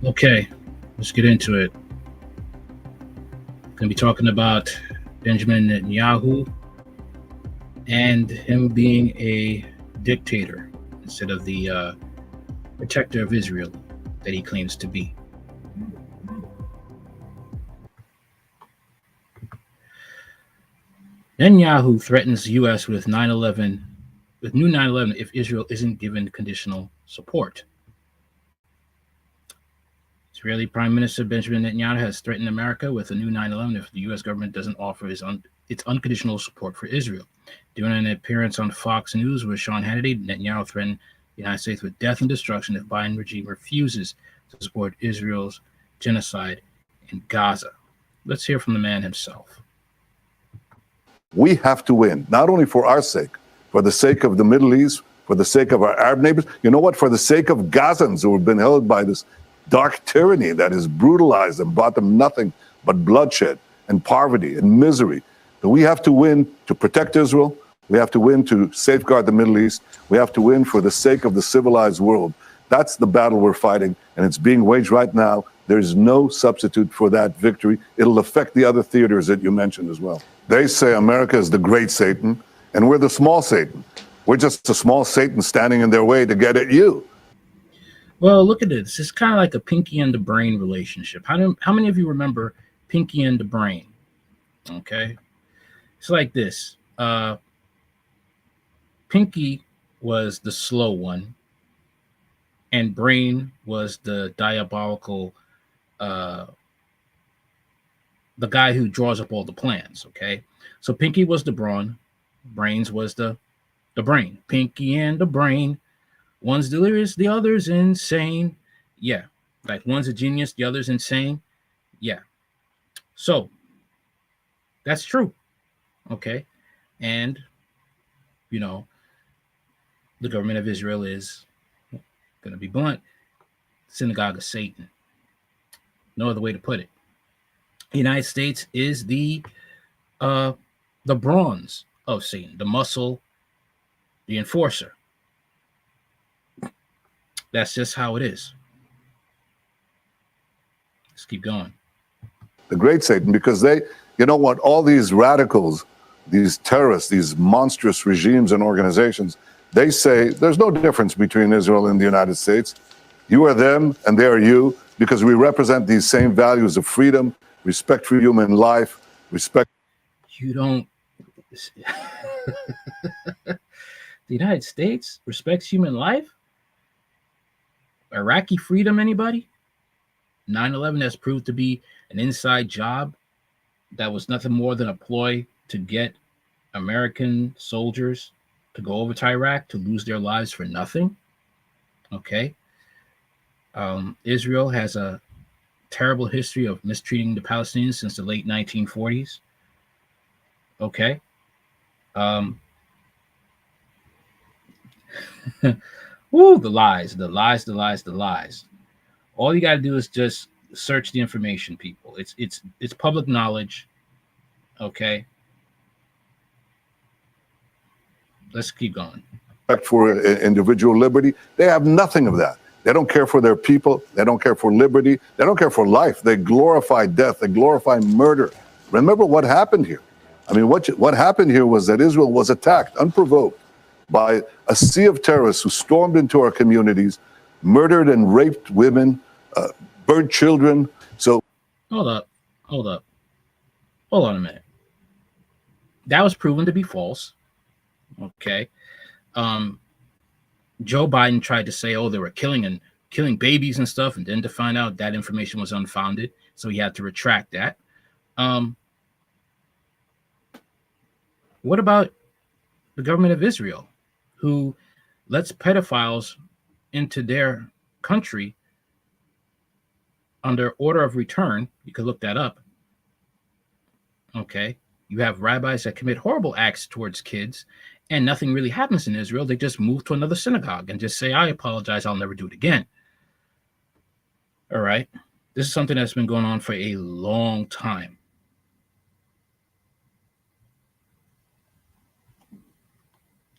Okay, let's get into it. Going to be talking about Benjamin Netanyahu and him being a dictator instead of the protector of Israel that he claims to be. Netanyahu threatens the U.S. with 9/11, with new 9/11 if Israel isn't given conditional support. Israeli Prime Minister Benjamin Netanyahu has threatened America with a new 9/11 if the U.S. government doesn't offer its unconditional support for Israel. During an appearance on Fox News with Sean Hannity, Netanyahu threatened the United States with death and destruction if Biden regime refuses to support Israel's genocide in Gaza. Let's hear from the man himself. We have to win, not only for our sake, for the sake of the Middle East, for the sake of our Arab neighbors. You know what? For the sake of Gazans who have been held by this dark tyranny that has brutalized them, brought them nothing but bloodshed and poverty and misery. But we have to win to protect Israel. We have to win to safeguard the Middle East. We have to win for the sake of the civilized world. That's the battle we're fighting, and it's being waged right now. There's no substitute for that victory. It'll affect the other theaters that you mentioned as well. They say America is the great Satan, and we're the small Satan. We're just a small Satan standing in their way to get at you. Well, look at this. It's kind of like a Pinky and the Brain relationship. How many of you remember Pinky and the Brain? Okay. It's like this. Pinky was the slow one, and Brain was the diabolical, the guy who draws up all the plans. Okay. So Pinky was the brawn, Brains was the brain. Pinky and the Brain. One's delirious, the other's insane. Yeah. Like one's a genius, the other's insane. Yeah. So that's true. Okay. And, you know, the government of Israel is going to be blunt, synagogue of Satan. No other way to put it. The United States is the bronze of Satan, the muscle, the enforcer. That's just how it is. Let's keep going. The great Satan, because they, you know what, all these radicals, these terrorists, these monstrous regimes and organizations, they say there's no difference between Israel and the United States. You are them and they are you, because we represent these same values of freedom, respect for human life, respect. You don't. The United States respects human life? Iraqi freedom, anybody? 9/11 has proved to be an inside job that was nothing more than a ploy to get American soldiers to go over to Iraq to lose their lives for nothing. Okay. Israel has a terrible history of mistreating the Palestinians since the late 1940s. Okay. Um, Woo, the lies, the lies, the lies, the lies. All you got to do is just search the information, people. It's public knowledge. Okay. Let's keep going. For individual liberty. They have nothing of that. They don't care for their people. They don't care for liberty. They don't care for life. They glorify death. They glorify murder. Remember what happened here. I mean, what happened here was that Israel was attacked unprovoked by a sea of terrorists who stormed into our communities, murdered and raped women, burnt children. So hold up, hold on a minute. That was proven to be false. Okay. Joe Biden tried to say, oh, they were killing babies and stuff, and then to find out that information was unfounded, so he had to retract that. What about the government of Israel, who lets pedophiles into their country under order of return? You could look that up. Okay. You have rabbis that commit horrible acts towards kids, and nothing really happens in Israel. They just move to another synagogue and just say, I apologize, I'll never do it again. All right. This is something that's been going on for a long time.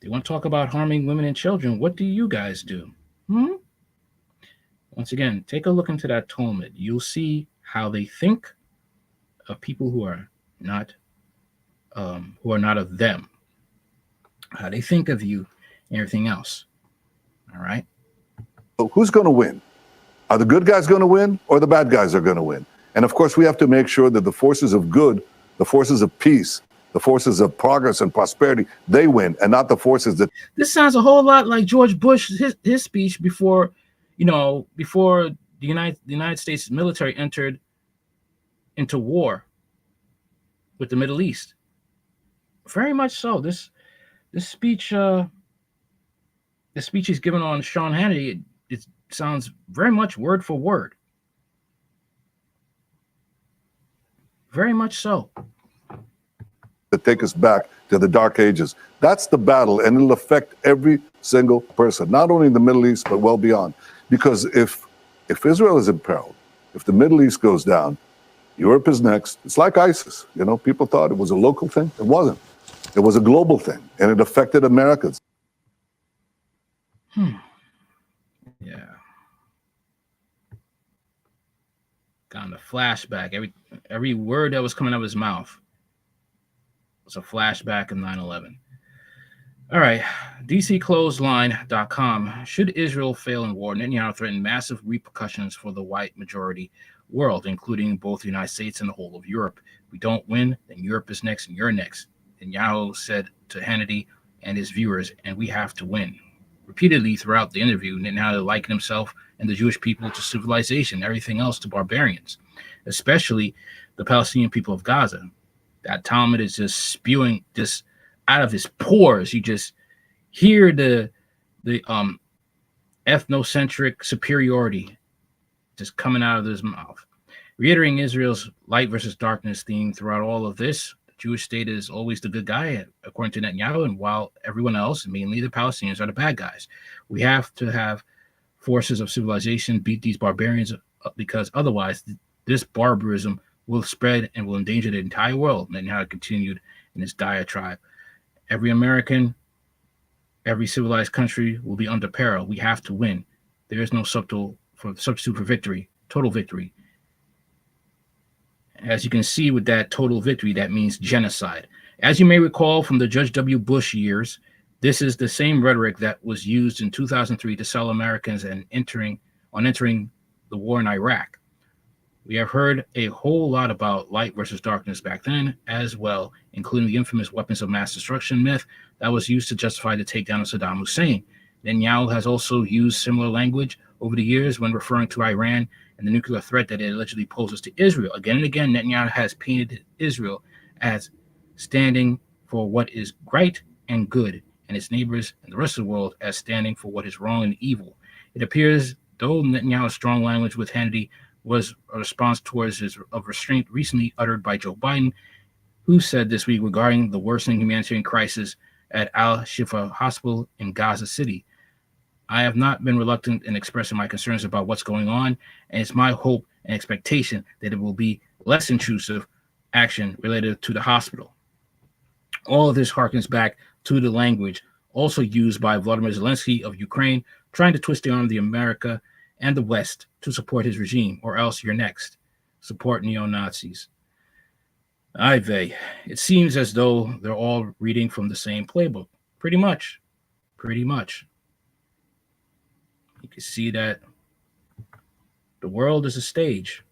They want to talk about harming women and children. What do you guys do? Once again, take a look into that Talmud. You'll see how they think of people who are not of them, how they think of you, and everything else. All right. So who's going to win? Are the good guys going to win, or the bad guys are going to win? And of course, we have to make sure that the forces of good, the forces of peace, the forces of progress and prosperity, they win, and not the forces that. This sounds a whole lot like George Bush, his speech before, before the United States military entered into war with the Middle East. Very much so. This speech he's given on Sean Hannity, it sounds very much word for word. Very much so. That take us back to the dark ages. That's the battle, and it'll affect every single person, not only in the Middle East, but well beyond. Because if Israel is imperiled, if the Middle East goes down, Europe is next. It's like ISIS. People thought it was a local thing. It wasn't. It was a global thing, and it affected Americans. Yeah. Got a flashback. Every word that was coming out of his mouth was a flashback of 9/11. All right. DCClothesline.com. Should Israel fail in war, Netanyahu threatened massive repercussions for the white majority world, including both the United States and the whole of Europe. If we don't win, then Europe is next and you're next. Netanyahu said to Hannity and his viewers, and we have to win. Repeatedly throughout the interview, Netanyahu likened himself and the Jewish people to civilization, everything else to barbarians, especially the Palestinian people of Gaza. That Talmud is just spewing just out of his pores. You just hear the ethnocentric superiority just coming out of his mouth. Reiterating Israel's light versus darkness theme throughout all of this, the Jewish state is always the good guy, according to Netanyahu, and while everyone else, mainly the Palestinians, are the bad guys. We have to have forces of civilization beat these barbarians, because otherwise this barbarism will spread and will endanger the entire world. Netanyahu continued in his diatribe. Every American, every civilized country will be under peril. We have to win. There is no substitute for victory, total victory. As you can see with that total victory, that means genocide. As you may recall from the George W. Bush years, this is the same rhetoric that was used in 2003 to sell Americans on entering the war in Iraq. We have heard a whole lot about light versus darkness back then as well, including the infamous weapons of mass destruction myth that was used to justify the takedown of Saddam Hussein. Netanyahu has also used similar language over the years when referring to Iran and the nuclear threat that it allegedly poses to Israel. Again and again, Netanyahu has painted Israel as standing for what is right and good, and its neighbors and the rest of the world as standing for what is wrong and evil. It appears, though Netanyahu's strong language with Hannity was a response towards of restraint recently uttered by Joe Biden, who said this week regarding the worsening humanitarian crisis at Al-Shifa Hospital in Gaza City. I have not been reluctant in expressing my concerns about what's going on, and it's my hope and expectation that it will be less intrusive action related to the hospital. All of this harkens back to the language also used by Volodymyr Zelensky of Ukraine, trying to twist the arm of the America and the West to support his regime, or else you're next. Support neo-Nazis. It seems as though they're all reading from the same playbook. Pretty much. You can see that the world is a stage.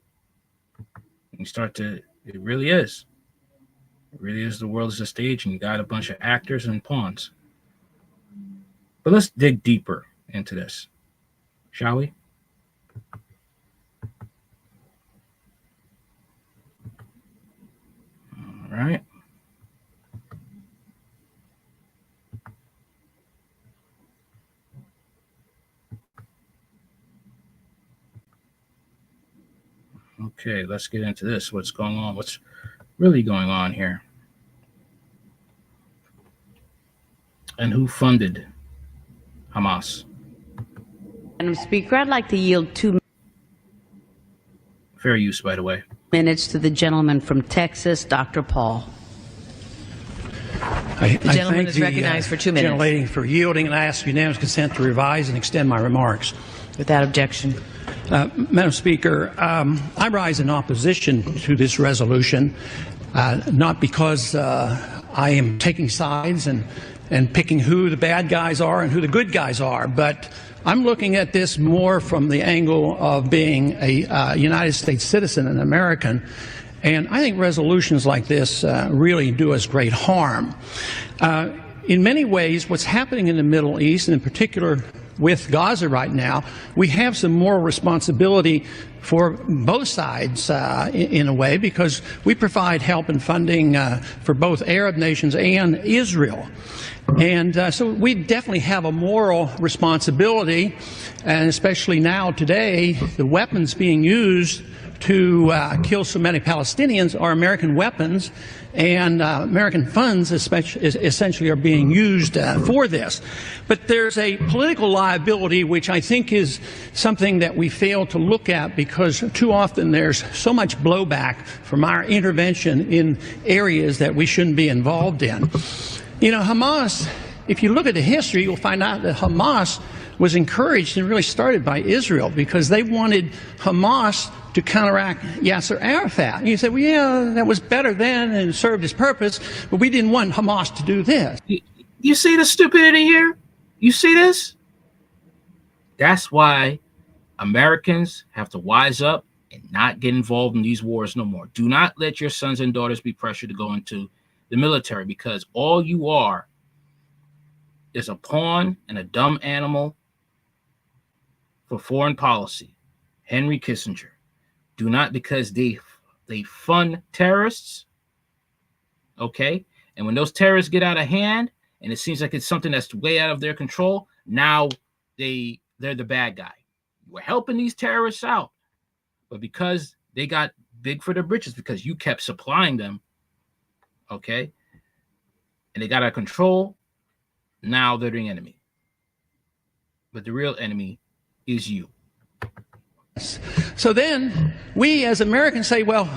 It really is. It really is. The world is a stage, and you got a bunch of actors and pawns. But let's dig deeper into this, shall we? All right. Okay, let's get into this. What's going on? What's really going on here? And who funded Hamas? Madam Speaker, I'd like to yield 2 Fair use, by the way. minutes to the gentleman from Texas, Dr. Paul. The gentleman is recognized for 2 minutes. Gentlelady for yielding, and I ask unanimous consent to revise and extend my remarks. Without objection. Madam Speaker, I rise in opposition to this resolution, not because I am taking sides and picking who the bad guys are and who the good guys are, but I'm looking at this more from the angle of being a United States citizen, an American, and I think resolutions like this really do us great harm. In many ways, what's happening in the Middle East, and in particular with Gaza right now, we have some moral responsibility for both sides in a way, because we provide help and funding for both Arab nations and Israel. And so we definitely have a moral responsibility, and especially now today, the weapons being used to kill so many Palestinians are American weapons, and American funds essentially are being used for this. But there's a political liability which I think is something that we fail to look at, because too often there's so much blowback from our intervention in areas that we shouldn't be involved in. You know, Hamas, if you look at the history, you'll find out that Hamas was encouraged and really started by Israel, because they wanted Hamas to counteract Yasser Arafat. And you say, well, yeah, that was better then and served its purpose, but we didn't want Hamas to do this. You see the stupidity here? You see this? That's why Americans have to wise up and not get involved in these wars no more. Do not let your sons and daughters be pressured to go into the military, because all you are is a pawn and a dumb animal for foreign policy. Henry Kissinger. Do not, because they fund terrorists, okay? And when those terrorists get out of hand and it seems like it's something that's way out of their control, now they're the bad guy. We're helping these terrorists out, but because they got big for their britches, because you kept supplying them, okay, and they got out of control, now they're the enemy. But the real enemy is you. So then we as Americans say, well,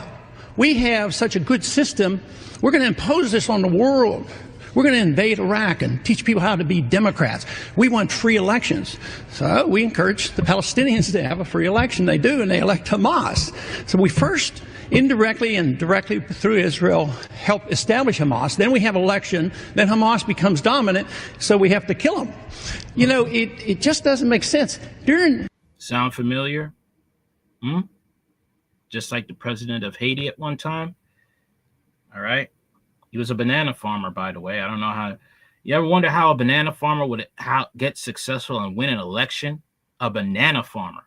we have such a good system, we're going to impose this on the world. We're going to invade Iraq and teach people how to be Democrats. We want free elections. So we encourage the Palestinians to have a free election. They do, and they elect Hamas. So we first indirectly and directly through Israel help establish Hamas. Then we have election. Then Hamas becomes dominant, so we have to kill them. You know, it just doesn't make sense. Sound familiar? Just like the president of Haiti at one time. All right. He was a banana farmer, by the way. I don't know how. You ever wonder how a banana farmer would get successful and win an election? A banana farmer.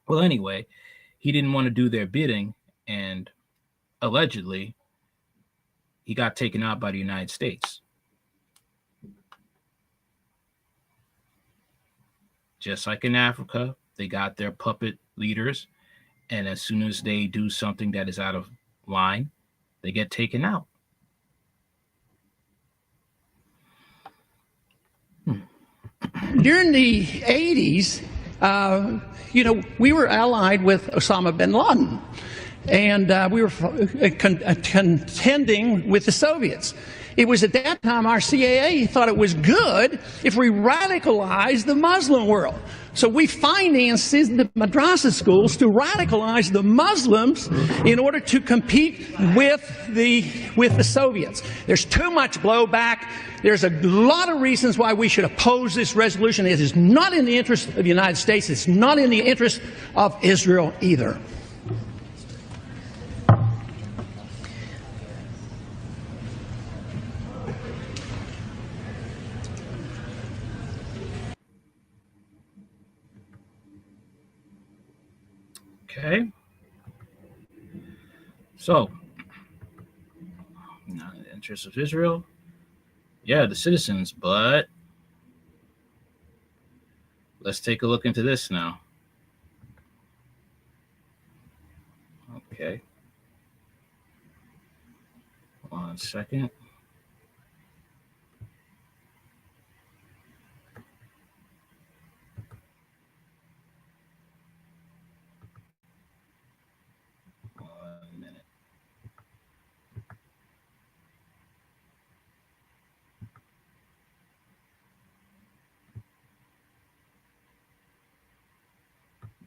Well, anyway, he didn't want to do their bidding, and allegedly, he got taken out by the United States. Just like in Africa, they got their puppet leaders, and as soon as they do something that is out of line, they get taken out. During the 80s, we were allied with Osama bin Laden, and we were contending with the Soviets. It was at that time our CIA thought it was good if we radicalized the Muslim world. So we financed the madrasa schools to radicalize the Muslims in order to compete with the Soviets. There's too much blowback. There's a lot of reasons why we should oppose this resolution. It is not in the interest of the United States. It's not in the interest of Israel either. Okay. So, not in the interest of Israel. Yeah, the citizens, but let's take a look into this now. Okay. 1 second.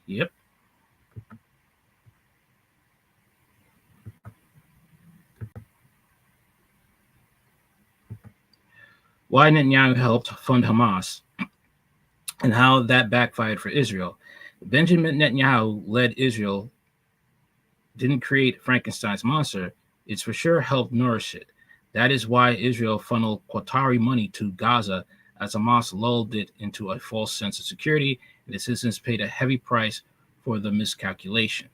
Yep. Why Netanyahu helped fund Hamas and how that backfired for Israel. Benjamin Netanyahu led Israel didn't create Frankenstein's monster. It's for sure helped nourish it. That is why Israel funneled Qatari money to Gaza as Hamas lulled it into a false sense of security, and its citizens paid a heavy price for the miscalculation.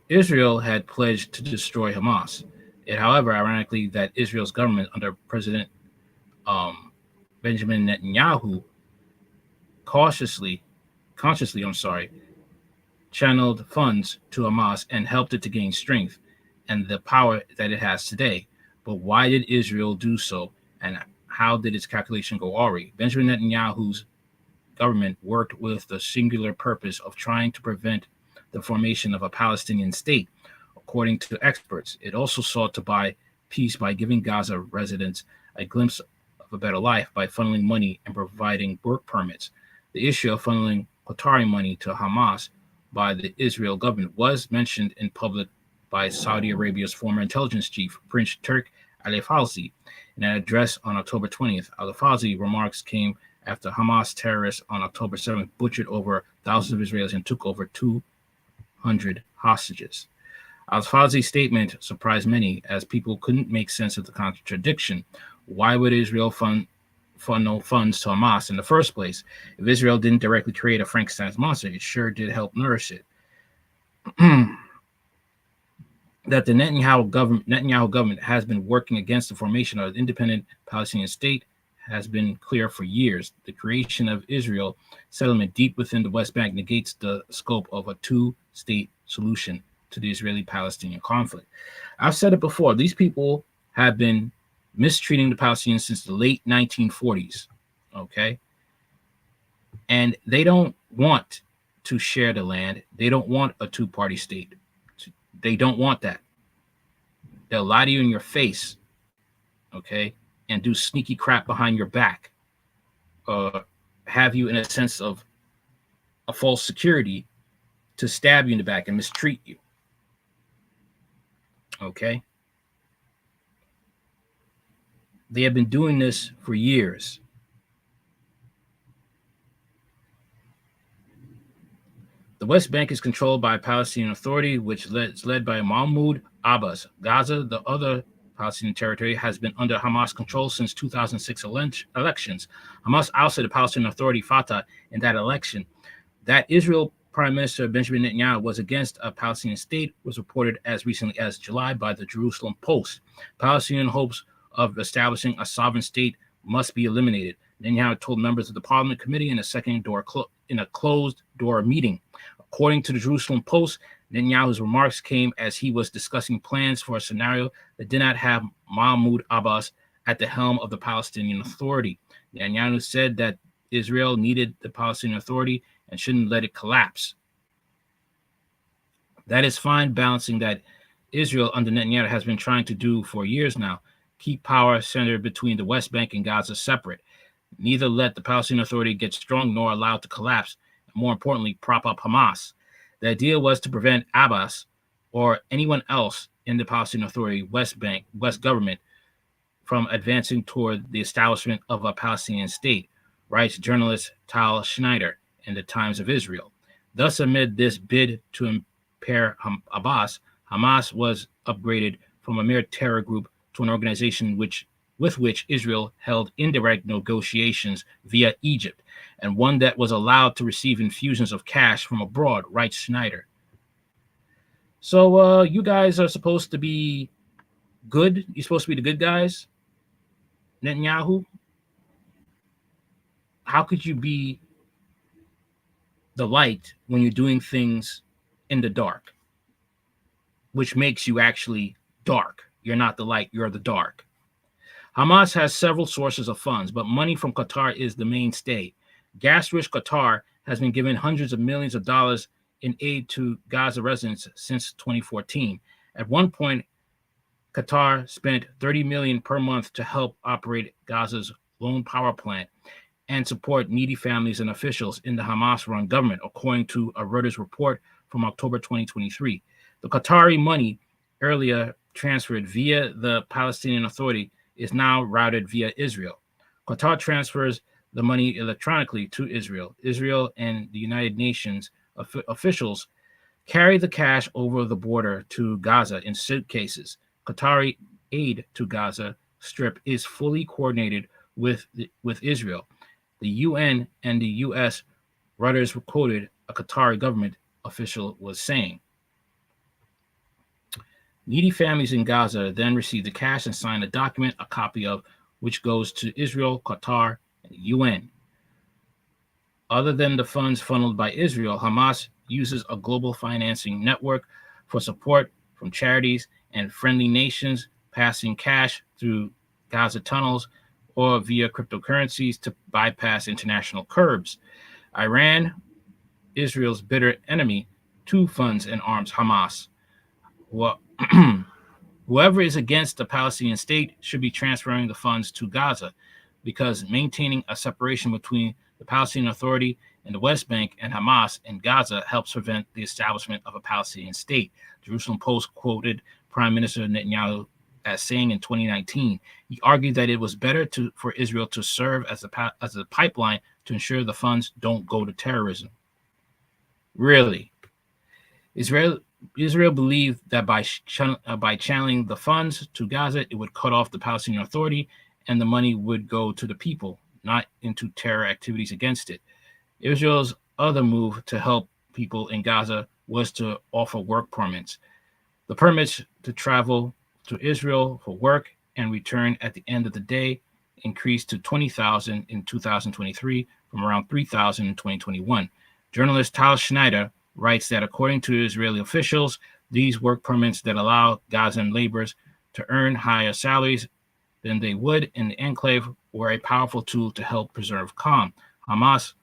Israel had pledged to destroy Hamas. It, however, ironically, that Israel's government under President Benjamin Netanyahu consciously, channeled funds to Hamas and helped it to gain strength and the power that it has today. But why did Israel do so, and how did its calculation go awry? Benjamin Netanyahu's government worked with the singular purpose of trying to prevent the formation of a Palestinian state. According to experts, it also sought to buy peace by giving Gaza residents a glimpse of a better life by funneling money and providing work permits. The issue of funneling Qatari money to Hamas by the Israel government was mentioned in public by Saudi Arabia's former intelligence chief, Prince Turk Al-Fawzi. In an address on October 20th, Al-Fawzi remarks came after Hamas terrorists on October 7th butchered over thousands of Israelis and took over 200 hostages. Al-Fawzi's statement surprised many, as people couldn't make sense of the contradiction. Why would Israel funnel funds to Hamas in the first place? If Israel didn't directly create a Frankenstein's monster, it sure did help nourish it. That the Netanyahu government has been working against the formation of an independent Palestinian state has been clear for years. The creation of Israel settlement deep within the West Bank negates the scope of a two-state solution to the Israeli-Palestinian conflict. I've said it before, these people have been mistreating the Palestinians since the late 1940s, okay? And they don't want to share the land. They don't want a two-party state. They don't want that. They'll lie to you in your face, okay, and do sneaky crap behind your back, have you in a sense of a false security to stab you in the back and mistreat you, okay? They have been doing this for years. The West Bank is controlled by a Palestinian Authority, which is led by Mahmoud Abbas. Gaza, the other Palestinian territory, has been under Hamas control since 2006 elections. Hamas ousted the Palestinian Authority, Fatah, in that election. That Israel Prime Minister Benjamin Netanyahu was against a Palestinian state was reported as recently as July by the Jerusalem Post. Palestinian hopes of establishing a sovereign state must be eliminated. Netanyahu told members of the Parliament Committee in a closed-door meeting. According to the Jerusalem Post, Netanyahu's remarks came as he was discussing plans for a scenario that did not have Mahmoud Abbas at the helm of the Palestinian Authority. Netanyahu said that Israel needed the Palestinian Authority and shouldn't let it collapse. That is fine balancing that Israel under Netanyahu has been trying to do for years now. Keep power centered between the West Bank and Gaza separate. Neither let the Palestinian Authority get strong nor allow it to collapse. And more importantly, prop up Hamas. The idea was to prevent Abbas or anyone else in the Palestinian Authority, West government, from advancing toward the establishment of a Palestinian state, writes journalist Tal Schneider in the Times of Israel. Thus, amid this bid to impair Abbas, Hamas was upgraded from a mere terror group to an organization with which Israel held indirect negotiations via Egypt, and one that was allowed to receive infusions of cash from abroad, writes Schneider. So you guys are supposed to be good? You're supposed to be the good guys? Netanyahu? How could you be the light when you're doing things in the dark? Which makes you actually dark. You're not the light, you're the dark. Hamas has several sources of funds, but money from Qatar is the mainstay. Gas-rich Qatar has been given hundreds of millions of dollars in aid to Gaza residents since 2014. At one point, Qatar spent $30 million per month to help operate Gaza's lone power plant. and support needy families and officials in the Hamas-run government, according to a Reuters report from October 2023. The Qatari money earlier transferred via the Palestinian Authority is now routed via Israel. Qatar transfers the money electronically to Israel. Israel and the United Nations officials carry the cash over the border to Gaza in suitcases. Qatari aid to Gaza Strip is fully coordinated with Israel. The UN and the U.S. Reuters quoted a Qatari government official was saying. Needy families in Gaza then receive the cash and sign a document, a copy of which goes to Israel, Qatar, and the UN. Other than the funds funneled by Israel, Hamas uses a global financing network for support from charities and friendly nations, passing cash through Gaza tunnels or via cryptocurrencies to bypass international curbs. Iran, Israel's bitter enemy, too funds and arms Hamas. Well, whoever is against the Palestinian state should be transferring the funds to Gaza, because maintaining a separation between the Palestinian Authority and the West Bank and Hamas in Gaza helps prevent the establishment of a Palestinian state. Jerusalem Post quoted Prime Minister Netanyahu as saying in 2019, he argued that it was better for Israel to serve as a pipeline to ensure the funds don't go to terrorism. Really? Israel believed that by channeling the funds to Gaza, it would cut off the Palestinian Authority and the money would go to the people, not into terror activities against it. Israel's other move to help people in Gaza was to offer work permits. The permits to travel to Israel for work and return at the end of the day increased to 20,000 in 2023 from around 3,000 in 2021. Journalist Tal Schneider writes that according to Israeli officials, these work permits that allow Gazan laborers to earn higher salaries than they would in the enclave were a powerful tool to help preserve calm. Hamas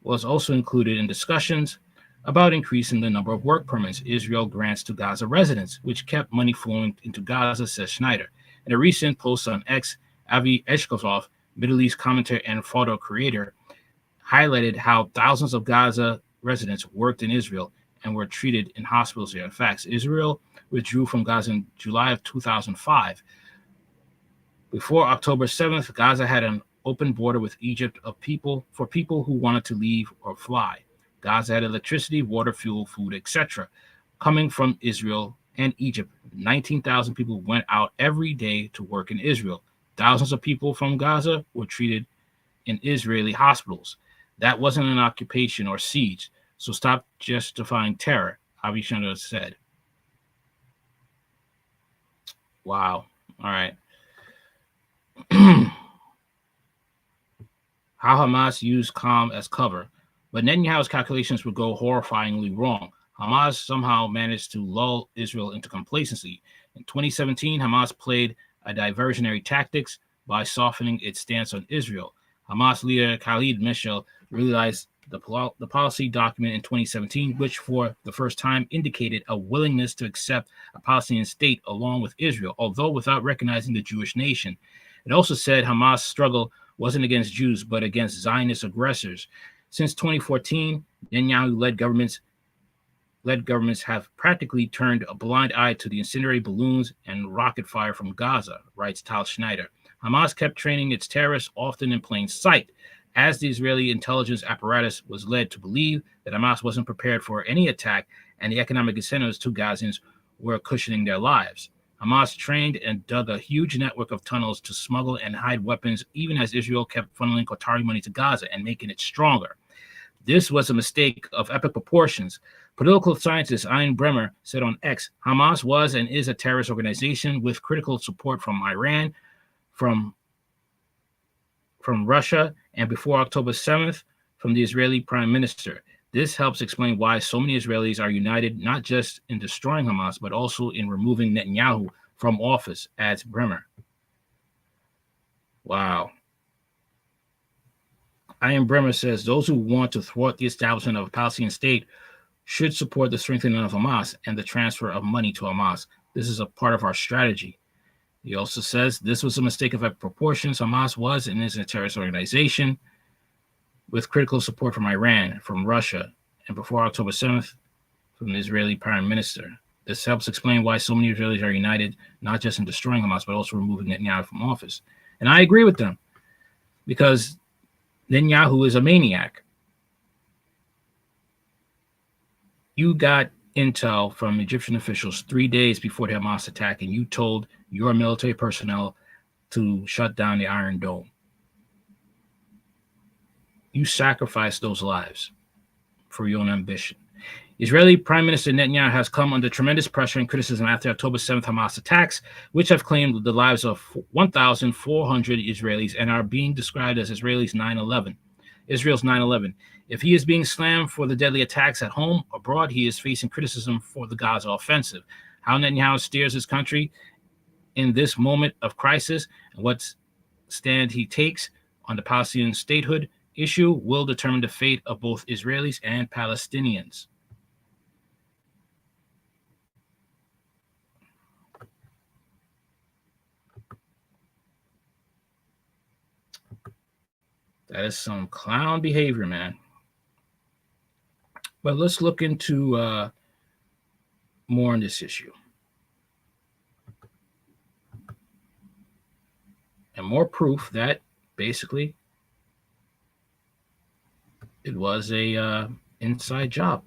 was also included in discussions about increasing the number of work permits Israel grants to Gaza residents, which kept money flowing into Gaza, says Schneider. In a recent post on X, Avi Eshkov, Middle East commentator and photo creator, highlighted how thousands of Gaza residents worked in Israel and were treated in hospitals here. In fact, Israel withdrew from Gaza in July of 2005. Before October 7th, Gaza had an open border with Egypt for people who wanted to leave or fly. Gaza had electricity, water, fuel, food, etc. coming from Israel and Egypt. 19,000 people went out every day to work in Israel. Thousands of people from Gaza were treated in Israeli hospitals. That wasn't an occupation or siege, so stop justifying terror, Avishanda said. Wow. All right. How Hamas used calm as cover, but Netanyahu's calculations would go horrifyingly wrong. Hamas somehow managed to lull Israel into complacency. In 2017, Hamas played a diversionary tactics by softening its stance on Israel. Hamas leader Khalid Mishal realized the policy document in 2017, which for the first time indicated a willingness to accept a Palestinian state along with Israel, although without recognizing the Jewish nation. It also said Hamas' struggle wasn't against Jews, but against Zionist aggressors. Since 2014, Netanyahu-led governments have practically turned a blind eye to the incendiary balloons and rocket fire from Gaza, writes Tal Schneider. Hamas kept training its terrorists, often in plain sight, as the Israeli intelligence apparatus was led to believe that Hamas wasn't prepared for any attack and the economic incentives to Gazans were cushioning their lives. Hamas trained and dug a huge network of tunnels to smuggle and hide weapons, even as Israel kept funneling Qatari money to Gaza and making it stronger. This was a mistake of epic proportions. Political scientist Ian Bremmer said on X, Hamas was and is a terrorist organization with critical support from Iran, from Russia, and before October 7th, from the Israeli prime minister. This helps explain why so many Israelis are united, not just in destroying Hamas, but also in removing Netanyahu from office, adds Bremer. Wow. Ian Bremer says those who want to thwart the establishment of a Palestinian state should support the strengthening of Hamas and the transfer of money to Hamas. This is a part of our strategy. He also says this was a mistake of proportions. Hamas was and is a terrorist organization with critical support from Iran, from Russia, and before October 7th, from the Israeli Prime Minister. This helps explain why so many Israelis are united, not just in destroying Hamas, but also removing Netanyahu from office. And I agree with them, because Netanyahu is a maniac. You got intel from Egyptian officials 3 days before the Hamas attack, and you told your military personnel to shut down the Iron Dome. You sacrificed those lives for your own ambition. Israeli Prime Minister Netanyahu has come under tremendous pressure and criticism after October 7th Hamas attacks, which have claimed the lives of 1,400 Israelis and are being described as Israel's 9/11. If he is being slammed for the deadly attacks at home, abroad, he is facing criticism for the Gaza offensive. How Netanyahu steers his country in this moment of crisis and what stand he takes on the Palestinian statehood issue will determine the fate of both Israelis and Palestinians. That is some clown behavior, man. But let's look into more on this issue. And more proof that basically it was a inside job.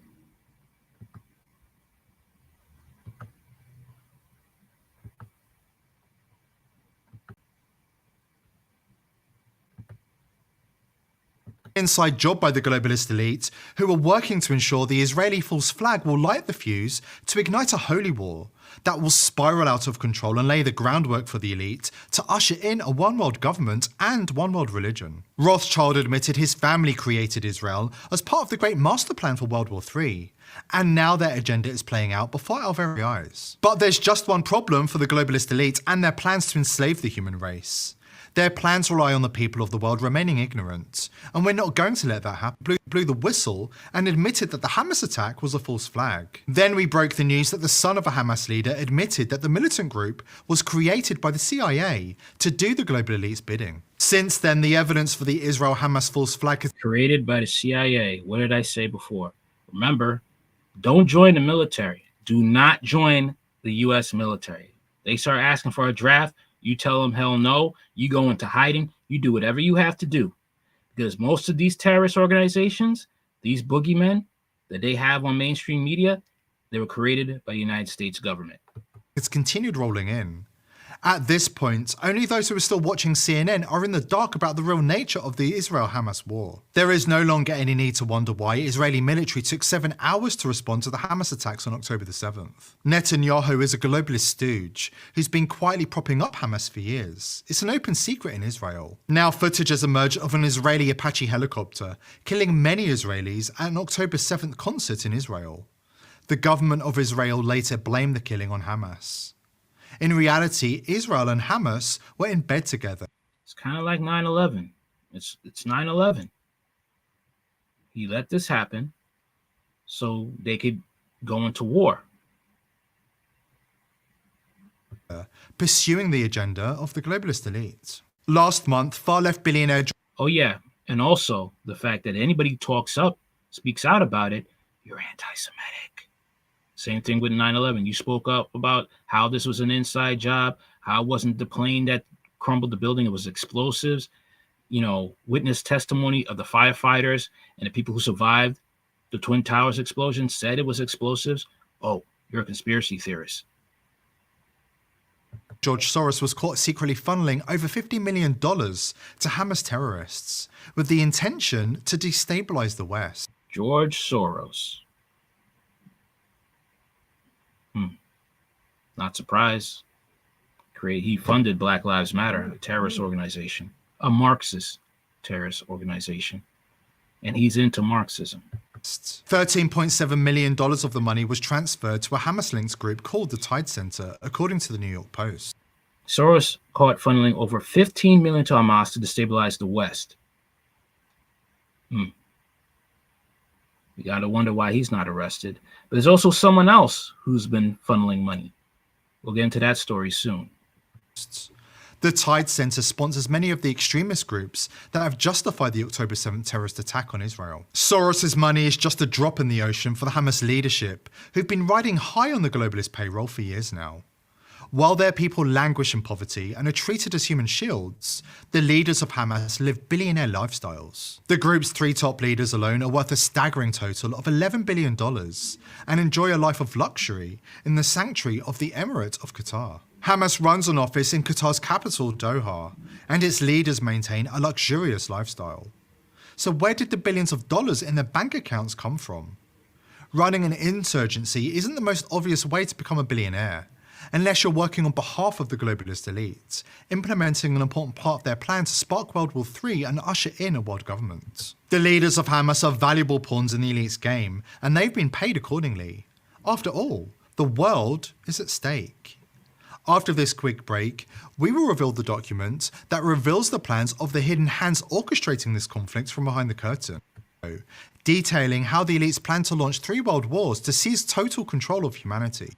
Inside job by the globalist elite, who are working to ensure the Israeli false flag will light the fuse to ignite a holy war that will spiral out of control and lay the groundwork for the elite to usher in a one-world government and one-world religion. Rothschild admitted his family created Israel as part of the great master plan for World War III, and now their agenda is playing out before our very eyes. But there's just one problem for the globalist elite and their plans to enslave the human race. Their plans rely on the people of the world remaining ignorant, and we're not going to let that happen. Blew the whistle and admitted that the Hamas attack was a false flag. Then we broke the news that the son of a Hamas leader admitted that the militant group was created by the CIA to do the global elite's bidding. Since then, the evidence for the Israel-Hamas false flag is created by the CIA. What did I say before? Remember, don't join the military. Do not join the U.S. military. They start asking for a draft. You tell them hell no, you go into hiding, you do whatever you have to do. Because most of these terrorist organizations, these boogeymen that they have on mainstream media, they were created by the United States government. It's continued rolling in. At this point, only those who are still watching CNN are in the dark about the real nature of the Israel-Hamas war. There is no longer any need to wonder why Israeli military took 7 hours to respond to the Hamas attacks on October the 7th. Netanyahu is a globalist stooge who's been quietly propping up Hamas for years. It's an open secret in Israel. Now footage has emerged of an Israeli Apache helicopter killing many Israelis at an October 7th concert in Israel. The government of Israel later blamed the killing on Hamas. In reality, Israel and Hamas were in bed together. It's kind of like 9/11. It's 9/11. He let this happen so they could go into war. Pursuing the agenda of the globalist elite. Last month, far-left billionaire... Oh yeah, and also the fact that anybody speaks out about it, you're anti-Semitic. Same thing with 9/11. You spoke up about how this was an inside job, how it wasn't the plane that crumbled the building, it was explosives. You know, witness testimony of the firefighters and the people who survived the Twin Towers explosion said it was explosives. Oh, you're a conspiracy theorist. George Soros was caught secretly funneling over $50 million to Hamas terrorists with the intention to destabilize the West. George Soros. Not surprised. He funded Black Lives Matter, a terrorist organization, a Marxist terrorist organization, and he's into Marxism. $13.7 million of the money was transferred to a Hamas-linked group called the Tide Center, according to the New York Post. Soros caught funneling over $15 million to Hamas to destabilize the West. You gotta wonder why he's not arrested. But there's also someone else who's been funneling money. We'll get into that story soon. The Tide Center sponsors many of the extremist groups that have justified the October 7th terrorist attack on Israel. Soros's money is just a drop in the ocean for the Hamas leadership, who've been riding high on the globalist payroll for years now. While their people languish in poverty and are treated as human shields, the leaders of Hamas live billionaire lifestyles. The group's 3 top leaders alone are worth a staggering total of $11 billion and enjoy a life of luxury in the sanctuary of the Emirate of Qatar. Hamas runs an office in Qatar's capital, Doha, and its leaders maintain a luxurious lifestyle. So where did the billions of dollars in their bank accounts come from? Running an insurgency isn't the most obvious way to become a billionaire, unless you're working on behalf of the globalist elite, implementing an important part of their plan to spark World War III and usher in a world government. The leaders of Hamas are valuable pawns in the elite's game, and they've been paid accordingly. After all, the world is at stake. After this quick break, we will reveal the document that reveals the plans of the hidden hands orchestrating this conflict from behind the curtain, detailing how the elites plan to launch 3 world wars to seize total control of humanity.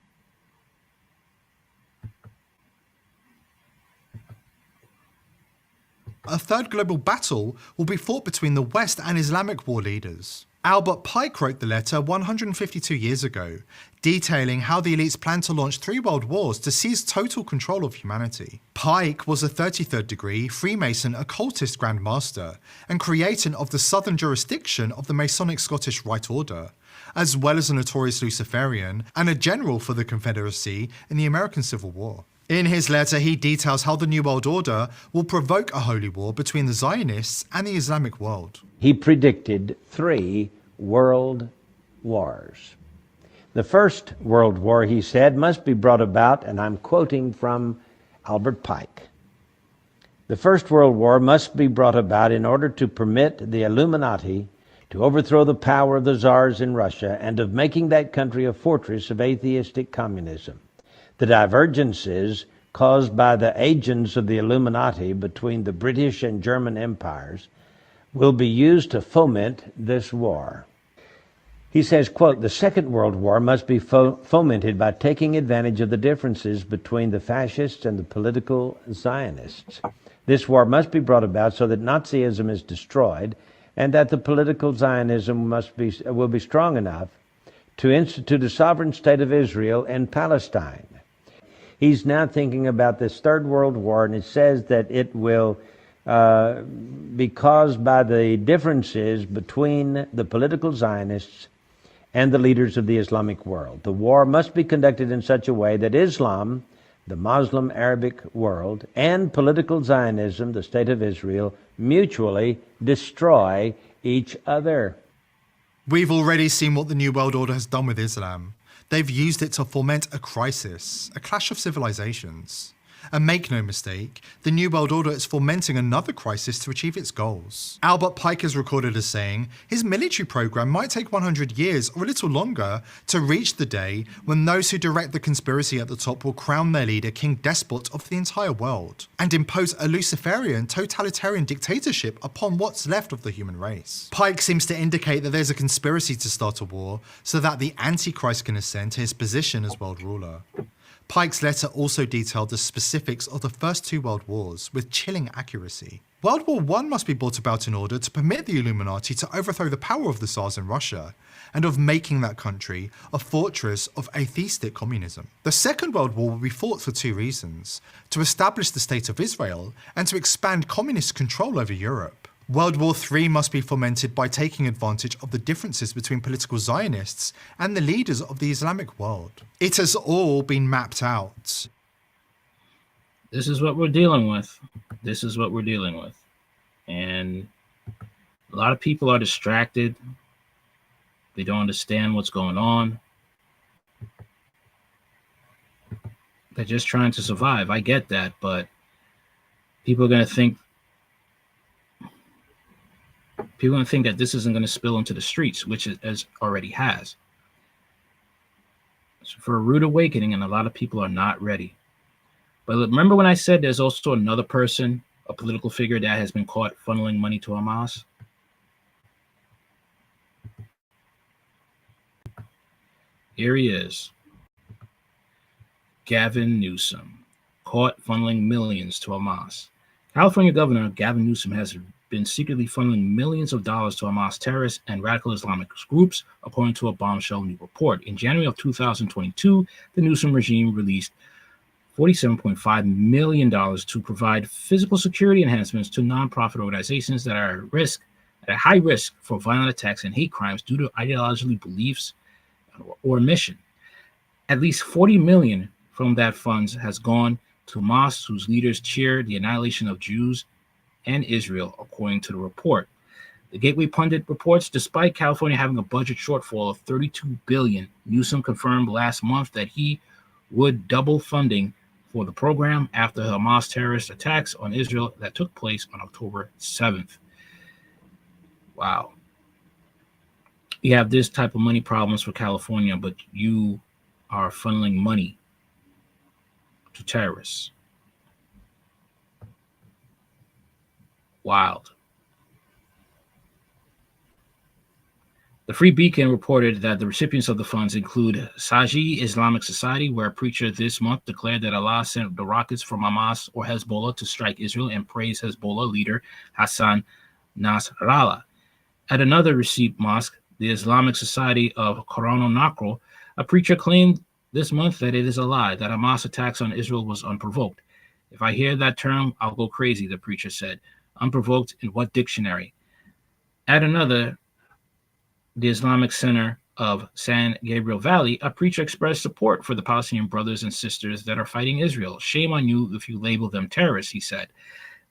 A third global battle will be fought between the West and Islamic war leaders. Albert Pike wrote the letter 152 years ago, detailing how the elites plan to launch 3 world wars to seize total control of humanity. Pike was a 33rd degree Freemason occultist Grand Master and creator of the southern jurisdiction of the Masonic Scottish Rite Order, as well as a notorious Luciferian and a general for the Confederacy in the American Civil War. In his letter, he details how the New World Order will provoke a holy war between the Zionists and the Islamic world. He predicted 3 world wars. The First World War, he said, must be brought about, and I'm quoting from Albert Pike. The First World War must be brought about in order to permit the Illuminati to overthrow the power of the czars in Russia and of making that country a fortress of atheistic communism. The divergences caused by the agents of the Illuminati between the British and German empires will be used to foment this war. He says, quote, the Second World War must be fomented by taking advantage of the differences between the fascists and the political Zionists. This war must be brought about so that Nazism is destroyed and that the political Zionism will be strong enough to institute a sovereign state of Israel in Palestine. He's now thinking about this Third World War, and it says that it will be caused by the differences between the political Zionists and the leaders of the Islamic world. The war must be conducted in such a way that Islam, the Muslim Arabic world, and political Zionism, the State of Israel, mutually destroy each other. We've already seen what the New World Order has done with Islam. They've used it to foment a crisis, a clash of civilizations. And make no mistake, the New World Order is fomenting another crisis to achieve its goals. Albert Pike is recorded as saying his military program might take 100 years or a little longer to reach the day when those who direct the conspiracy at the top will crown their leader king despot of the entire world and impose a Luciferian totalitarian dictatorship upon what's left of the human race. Pike seems to indicate that there's a conspiracy to start a war so that the Antichrist can ascend to his position as world ruler. Pike's letter also detailed the specifics of the first 2 world wars with chilling accuracy. World War I must be brought about in order to permit the Illuminati to overthrow the power of the Tsars in Russia and of making that country a fortress of atheistic communism. The Second World War will be fought for 2 reasons: to establish the State of Israel and to expand communist control over Europe. World War III must be fomented by taking advantage of the differences between political Zionists and the leaders of the Islamic world. It has all been mapped out. This is what we're dealing with. This is what we're dealing with. And a lot of people are distracted. They don't understand what's going on. They're just trying to survive. I get that, but people are going to think that this isn't going to spill into the streets, which it already has. So for a rude awakening, and a lot of people are not ready. But remember when I said there's also another person, a political figure that has been caught funneling money to Hamas? Here he is. Gavin Newsom, caught funneling millions to Hamas. California Governor Gavin Newsom has been secretly funneling millions of dollars to Hamas terrorists and radical Islamic groups, according to a bombshell new report. In January of 2022, the Newsom regime released $47.5 million to provide physical security enhancements to nonprofit organizations that are at a high risk for violent attacks and hate crimes due to ideological beliefs or mission. At least $40 million from that funds has gone to mosques whose leaders cheer the annihilation of Jews and Israel, according to the report. The Gateway Pundit reports, despite California having a budget shortfall of $32 billion, Newsom confirmed last month that he would double funding for the program after Hamas terrorist attacks on Israel that took place on October 7th. Wow. You have this type of money problems for California, but you are funneling money to terrorists. Wild. The Free Beacon reported that the recipients of the funds include Saji Islamic Society, where a preacher this month declared that Allah sent the rockets from Hamas or Hezbollah to strike Israel and praised Hezbollah leader Hassan Nasrallah. At another receipt mosque, the Islamic Society of Corano Nakro, a preacher claimed this month that it is a lie, that Hamas attacks on Israel was unprovoked. If I hear that term, I'll go crazy, the preacher said. Unprovoked in what dictionary? At another, the Islamic Center of San Gabriel Valley, a preacher expressed support for the Palestinian brothers and sisters that are fighting Israel. Shame on you if you label them terrorists, he said.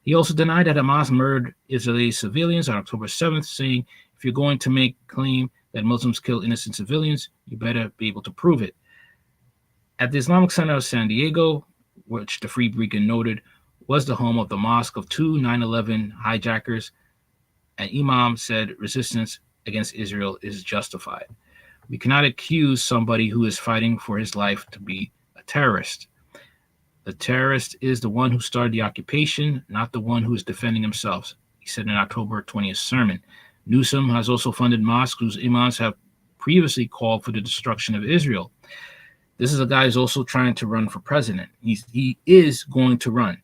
He also denied that Hamas murdered Israeli civilians on October 7th, saying, if you're going to make claim that Muslims kill innocent civilians, you better be able to prove it. At the Islamic Center of San Diego, which the Free Beacon noted was the home of the mosque of two 9/11 hijackers, an imam said resistance against Israel is justified. We cannot accuse somebody who is fighting for his life to be a terrorist. The terrorist is the one who started the occupation, not the one who is defending himself, he said in October 20th sermon. Newsom has also funded mosques whose imams have previously called for the destruction of Israel. This is a guy who's also trying to run for president. He is going to run.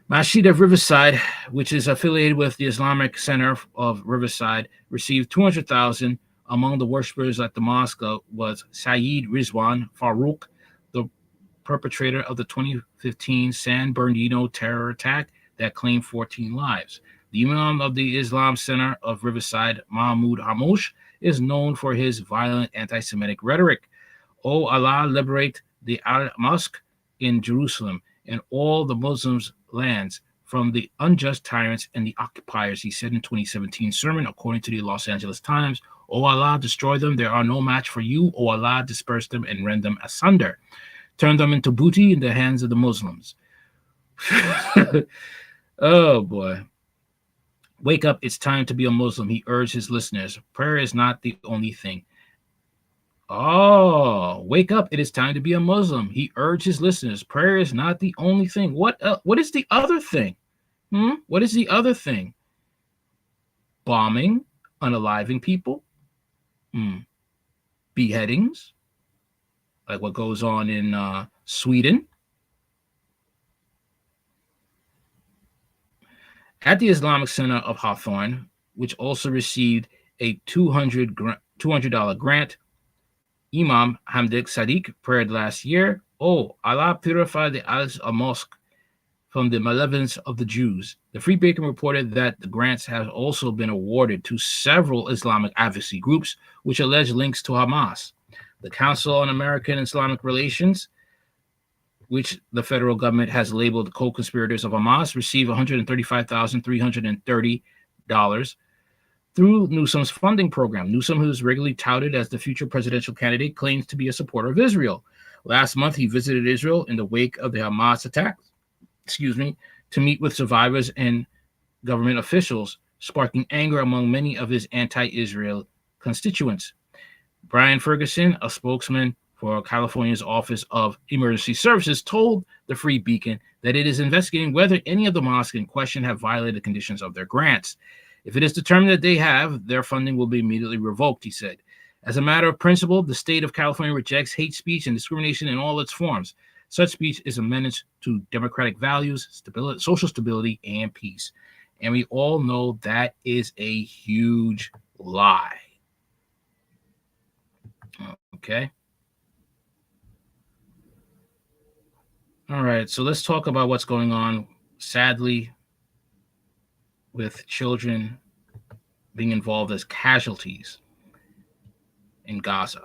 Masjid of Riverside, which is affiliated with the Islamic Center of Riverside, received $200,000. Among the worshippers at the mosque was Saeed Rizwan Farouk, the perpetrator of the 2015 San Bernardino terror attack that claimed 14 lives. The imam of the Islam Center of Riverside, Mahmoud Hamoush, is known for his violent anti-Semitic rhetoric. Oh Allah, liberate the Al-Mosque in Jerusalem and all the Muslims' lands from the unjust tyrants and the occupiers, he said in 2017 sermon, according to the Los Angeles Times. O Allah, destroy them. There are no match for you. O Allah, disperse them and rend them asunder. Turn them into booty in the hands of the Muslims. Oh, boy. Wake up. It's time to be a Muslim, he urged his listeners. Prayer is not the only thing. Oh, wake up. It is time to be a Muslim. He urged his listeners. Prayer is not the only thing. What is the other thing? What is the other thing? Bombing, unaliving people, beheadings, like what goes on in Sweden. At the Islamic Center of Hawthorne, which also received a $200 grant, Imam Hamdik Sadiq prayed last year, "Oh, Allah purify the Al-Mosque from the malevolence of the Jews." The Free Beacon reported that the grants have also been awarded to several Islamic advocacy groups which allege links to Hamas. The Council on American Islamic Relations, which the federal government has labeled co-conspirators of Hamas, received $135,330 through Newsom's funding program. Newsom, who is regularly touted as the future presidential candidate, claims to be a supporter of Israel. Last month, he visited Israel in the wake of the Hamas attacks, to meet with survivors and government officials, sparking anger among many of his anti-Israel constituents. Brian Ferguson, a spokesman for California's Office of Emergency Services, told the Free Beacon that it is investigating whether any of the mosques in question have violated the conditions of their grants. If it is determined that they have, their funding will be immediately revoked, he said. As a matter of principle, the state of California rejects hate speech and discrimination in all its forms. Such speech is a menace to democratic values, stability, social stability, and peace. And we all know that is a huge lie. Okay. All right. So let's talk about what's going on, sadly, with children being involved as casualties in Gaza.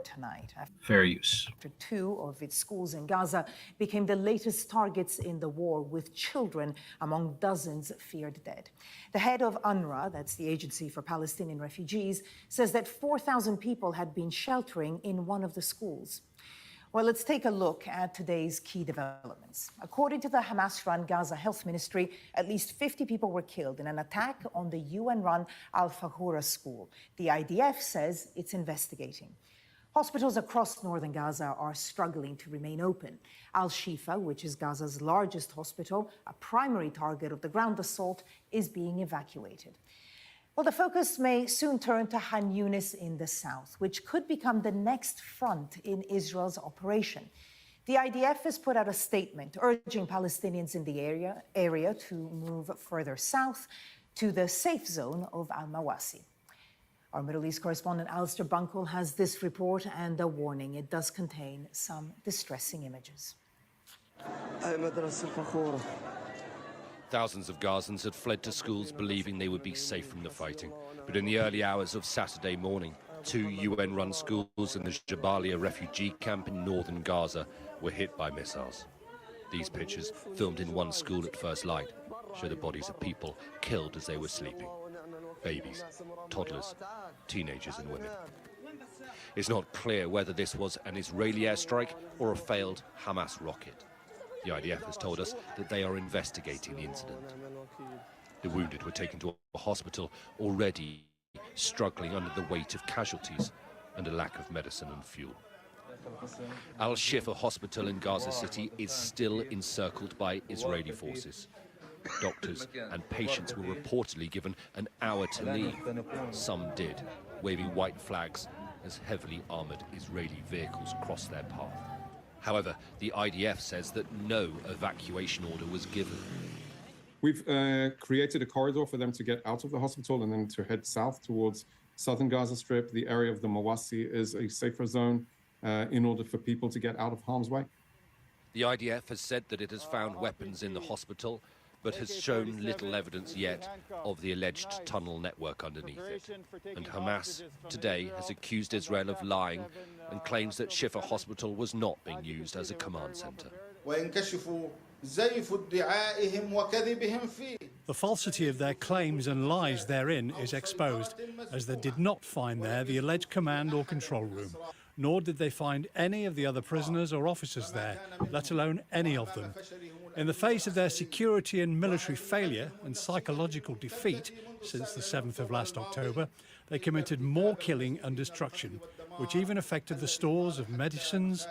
Tonight, fair use. After 2 of its schools in Gaza became the latest targets in the war, with children among dozens feared dead. The head of UNRWA, that's the Agency for Palestinian Refugees, says that 4,000 people had been sheltering in one of the schools. Well, let's take a look at today's key developments. According to the Hamas-run Gaza Health Ministry, at least 50 people were killed in an attack on the UN-run Al-Fahura school. The IDF says it's investigating. Hospitals across northern Gaza are struggling to remain open. Al-Shifa, which is Gaza's largest hospital, a primary target of the ground assault, is being evacuated. Well, the focus may soon turn to Han Yunis in the south, which could become the next front in Israel's operation. The IDF has put out a statement urging Palestinians in the area to move further south to the safe zone of Al-Mawasi. Our Middle East correspondent Alistair Bunkle has this report and a warning. It does contain some distressing images. Thousands of Gazans had fled to schools believing they would be safe from the fighting. But in the early hours of Saturday morning, 2 UN-run schools in the Jabalia refugee camp in northern Gaza were hit by missiles. These pictures, filmed in one school at first light, show the bodies of people killed as they were sleeping. Babies, toddlers, teenagers and women. It's not clear whether this was an Israeli airstrike or a failed Hamas rocket. The IDF has told us that they are investigating the incident. The wounded were taken to a hospital already struggling under the weight of casualties and a lack of medicine and fuel. Al-Shifa Hospital in Gaza City is still encircled by Israeli forces. Doctors and patients were reportedly given an hour to leave. Some did, waving white flags as heavily armoured Israeli vehicles crossed their path. However, the IDF says that no evacuation order was given. We've created a corridor for them to get out of the hospital and then to head south towards southern Gaza Strip. The area of the Mawasi is a safer zone in order for people to get out of harm's way. The IDF has said that it has found weapons in the hospital, but has shown little evidence yet of the alleged tunnel network underneath it. And Hamas today has accused Israel of lying and claims that Shifa Hospital was not being used as a command center. The falsity of their claims and lies therein is exposed, as they did not find there the alleged command or control room, nor did they find any of the other prisoners or officers there, let alone any of them. In the face of their security and military failure and psychological defeat since the 7th of last October, they committed more killing and destruction, which even affected the stores of medicines,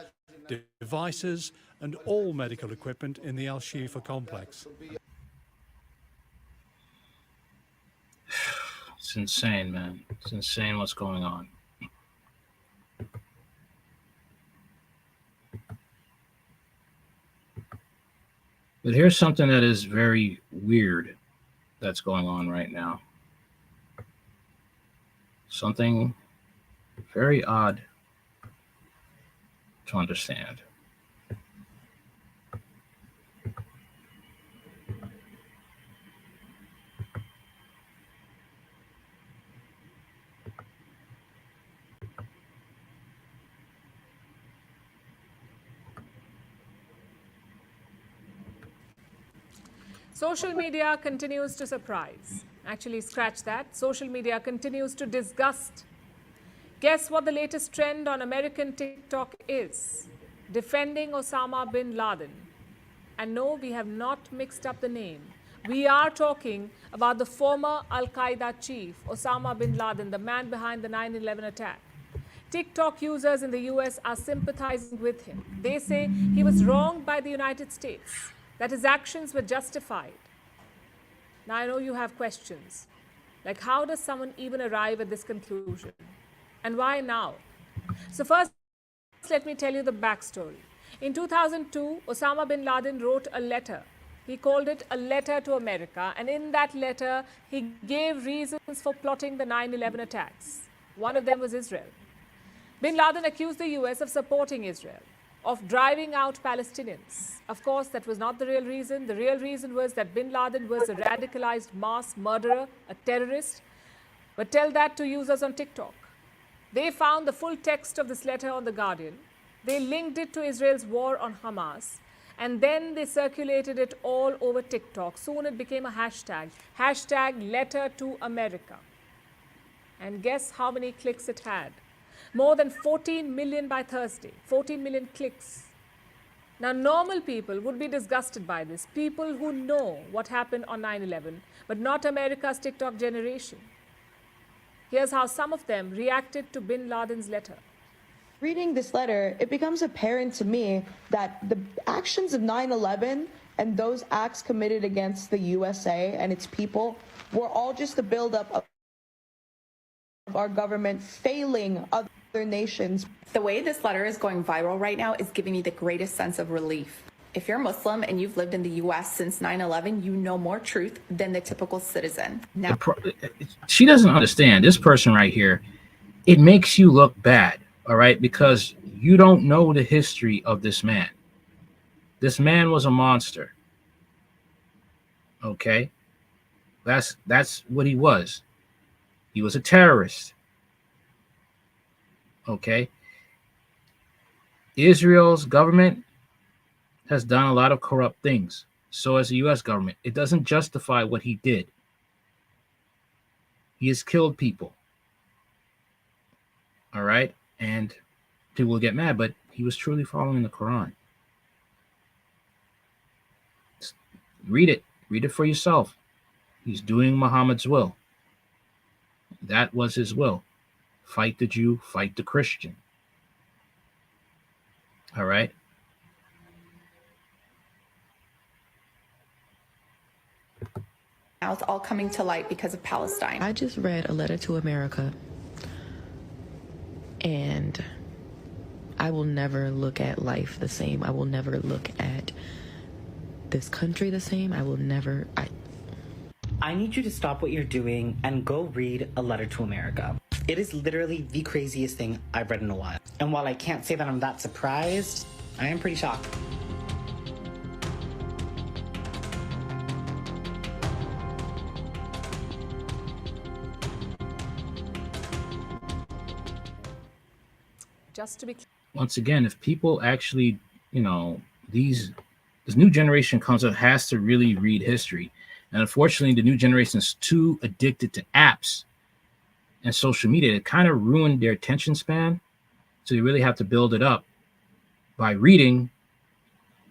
devices and all medical equipment in the Al-Shifa complex. It's insane, man. It's insane what's going on. But here's something that is very weird that's going on right now. Something very odd to understand. Social media continues to surprise. Actually, scratch that. Social media continues to disgust. Guess what the latest trend on American TikTok is? Defending Osama bin Laden. And no, we have not mixed up the name. We are talking about the former Al-Qaeda chief, Osama bin Laden, the man behind the 9/11 attack. TikTok users in the US are sympathizing with him. They say he was wronged by the United States, that his actions were justified. Now, I know you have questions, like how does someone even arrive at this conclusion? And why now? So first, let me tell you the backstory. In 2002, Osama bin Laden wrote a letter. He called it a letter to America, and in that letter, he gave reasons for plotting the 9/11 attacks. One of them was Israel. Bin Laden accused the US of supporting Israel, of driving out Palestinians. Of course, that was not the real reason. The real reason was that Bin Laden was a radicalized mass murderer, a terrorist. But tell that to users on TikTok. They found the full text of this letter on The Guardian. They linked it to Israel's war on Hamas. And then they circulated it all over TikTok. Soon it became a hashtag. Hashtag letter to America. And guess how many clicks it had? More than 14 million by Thursday. 14 million clicks. Now, normal people would be disgusted by this. People who know what happened on 9/11, but not America's TikTok generation. Here's how some of them reacted to Bin Laden's letter. Reading this letter, it becomes apparent to me that the actions of 9/11 and those acts committed against the USA and its people were all just the buildup of our government failing other nations. The way this letter is going viral right now is giving me the greatest sense of relief. If you're Muslim and you've lived in the US since 9/11, you know more truth than the typical citizen. Now, She doesn't understand. This person right here, it makes you look bad, all right? Because you don't know the history of this man. This man was a monster. Okay? That's what he was. He was a terrorist. Okay? Israel's government has done a lot of corrupt things. So has the US government. It doesn't justify what he did. He has killed people. All right? And people will get mad, but he was truly following the Quran. Read it. Read it for yourself. He's doing Muhammad's will. That was his will. Fight the Jew, fight the Christian. All right? now it's all coming to light because of Palestine. I just read A Letter to America, and I will never look at life the same. I will never look at this country the same. I will never... I need you to stop what you're doing and go read A Letter to America. It is literally the craziest thing I've read in a while. And while I can't say that I'm that surprised, I am pretty shocked. Just to be clear. Once again, if people actually, this new generation comes up, has to really read history. And unfortunately, the new generation is too addicted to apps and social media. It kind of ruined their attention span. So you really have to build it up by reading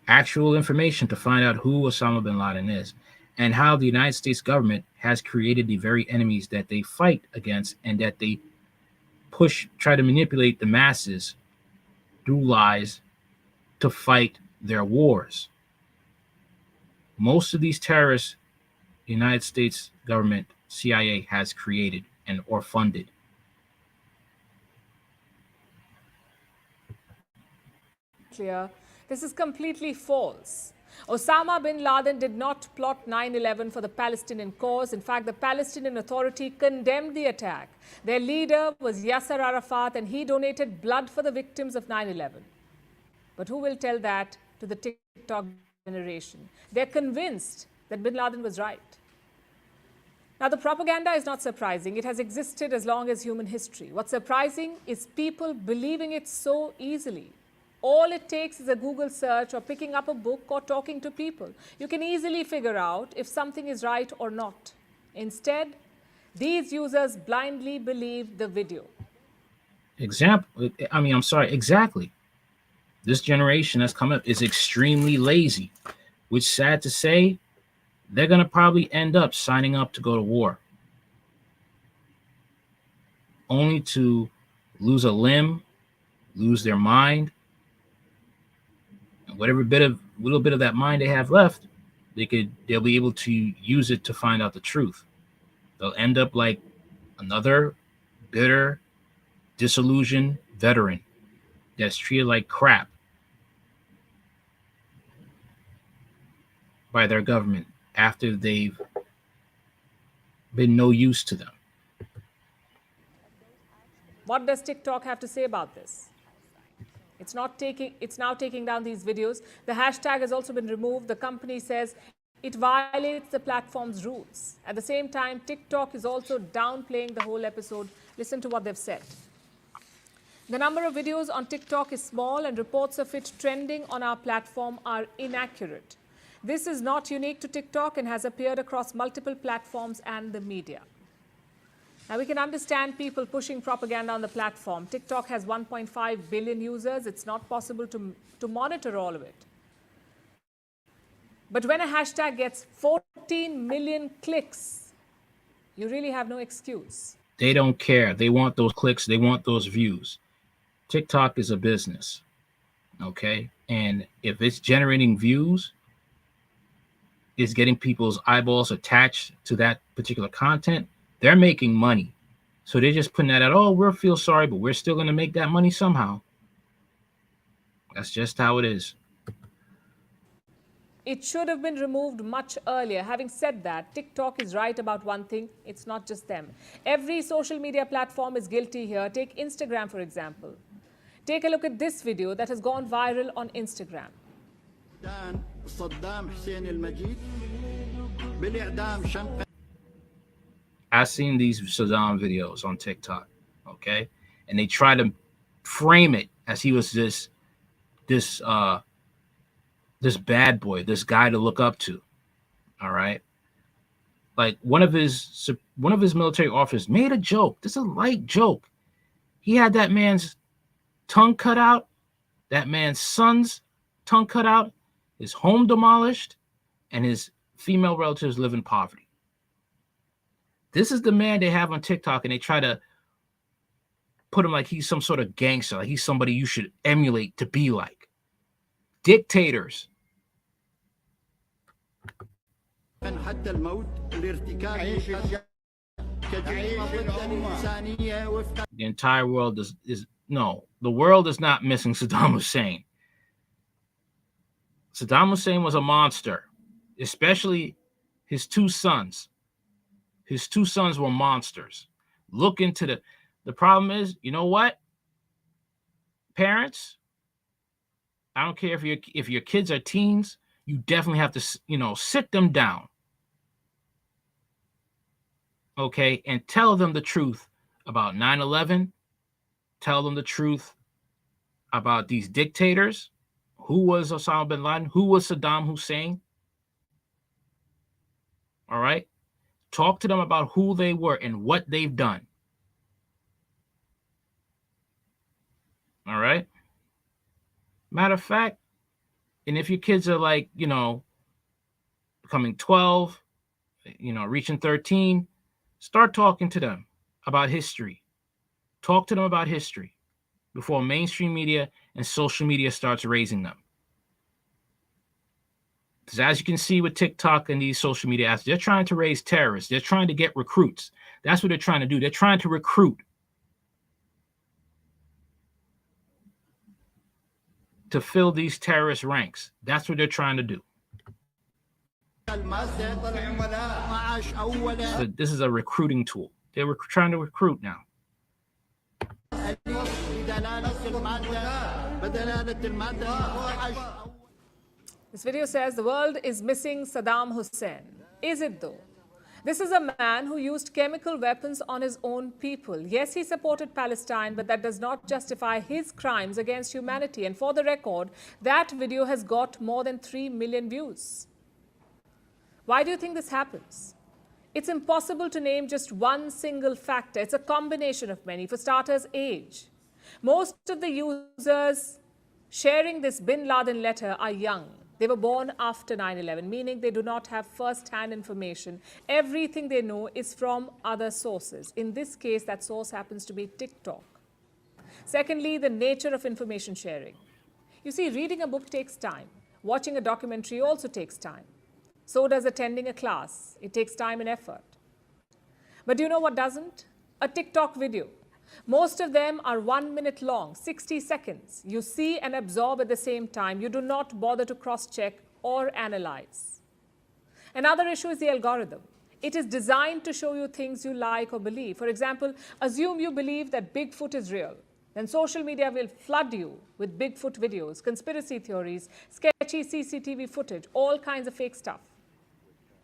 actual information to find out who Osama bin Laden is and how the United States government has created the very enemies that they fight against and that they try to manipulate the masses through lies to fight their wars. Most of these terrorists, the United States government, CIA, has created and or funded. Clear. This is completely false. Osama bin Laden did not plot 9/11 for the Palestinian cause. In fact, the Palestinian Authority condemned the attack. Their leader was Yasser Arafat, and he donated blood for the victims of 9/11. But who will tell that to the TikTok generation? They're convinced that bin Laden was right. Now, the propaganda is not surprising. It has existed as long as human history. What's surprising is people believing it so easily. All it takes is a Google search or picking up a book or talking to people. You can easily figure out if something is right or not. Instead, these users blindly believe the video. Exactly. This generation that's coming up is extremely lazy, which, sad to say, they're going to probably end up signing up to go to war, only to lose a limb, lose their mind, and whatever little bit of that mind they have left, they'll be able to use it to find out the truth. They'll end up like another bitter, disillusioned veteran that's treated like crap by their government after they've been no use to them. What does TikTok have to say about this? It's now taking down these videos. The hashtag has also been removed. The company says it violates the platform's rules. At the same time, TikTok is also downplaying the whole episode. Listen to what they've said. The number of videos on TikTok is small and reports of it trending on our platform are inaccurate. This is not unique to TikTok and has appeared across multiple platforms and the media. Now, we can understand people pushing propaganda on the platform. TikTok has 1.5 billion users. It's not possible to monitor all of it. But when a hashtag gets 14 million clicks, you really have no excuse. They don't care. They want those clicks. They want those views. TikTok is a business, okay? And if it's generating views, it's getting people's eyeballs attached to that particular content, they're making money. So they're just putting that out, oh, we'll feel sorry, but we're still going to make that money somehow. That's just how it is. It should have been removed much earlier. Having said that, TikTok is right about one thing. It's not just them. Every social media platform is guilty here. Take Instagram, for example. Take a look at this video that has gone viral on Instagram. I've seen these Saddam videos on TikTok, okay? And they try to frame it as he was this bad boy, this guy to look up to, all right? Like one of his military officers made a joke. This is a light joke. He had that man's tongue cut out, that man's son's tongue cut out, his home demolished, and his female relatives live in poverty. This is the man they have on TikTok, and they try to put him like he's some sort of gangster, like he's somebody you should emulate to be like. Dictators. The entire world the world is not missing Saddam Hussein. Saddam Hussein was a monster, especially his two sons. His two sons were monsters. Look into the problem is, you know what? Parents, I don't care if your kids are teens, you definitely have to, sit them down. Okay, and tell them the truth about 9/11. Tell them the truth about these dictators. Who was Osama bin Laden? Who was Saddam Hussein? All right. Talk to them about who they were and what they've done. All right. Matter of fact, and if your kids are like, becoming 12, reaching 13, start talking to them about history. Talk to them about history before mainstream media and social media starts raising them. Because as you can see with TikTok and these social media apps, they're trying to raise terrorists. They're trying to get recruits. That's what they're trying to do. They're trying to recruit to fill these terrorist ranks. That's what they're trying to do. So this is a recruiting tool. They're trying to recruit now. This video says the world is missing Saddam Hussein. Is it though? This is a man who used chemical weapons on his own people. Yes, he supported Palestine, but that does not justify his crimes against humanity. And for the record, that video has got more than 3 million views. Why do you think this happens? It's impossible to name just one single factor. It's a combination of many. For starters, age. Most of the users sharing this bin Laden letter are young. They were born after 9/11, meaning they do not have first-hand information. Everything they know is from other sources. In this case, that source happens to be TikTok. Secondly, the nature of information sharing. You see, reading a book takes time. Watching a documentary also takes time. So does attending a class. It takes time and effort. But do you know what doesn't? A TikTok video. Most of them are 1 minute long, 60 seconds. You see and absorb at the same time. You do not bother to cross-check or analyze. Another issue is the algorithm. It is designed to show you things you like or believe. For example, assume you believe that Bigfoot is real. Then social media will flood you with Bigfoot videos, conspiracy theories, sketchy CCTV footage, all kinds of fake stuff.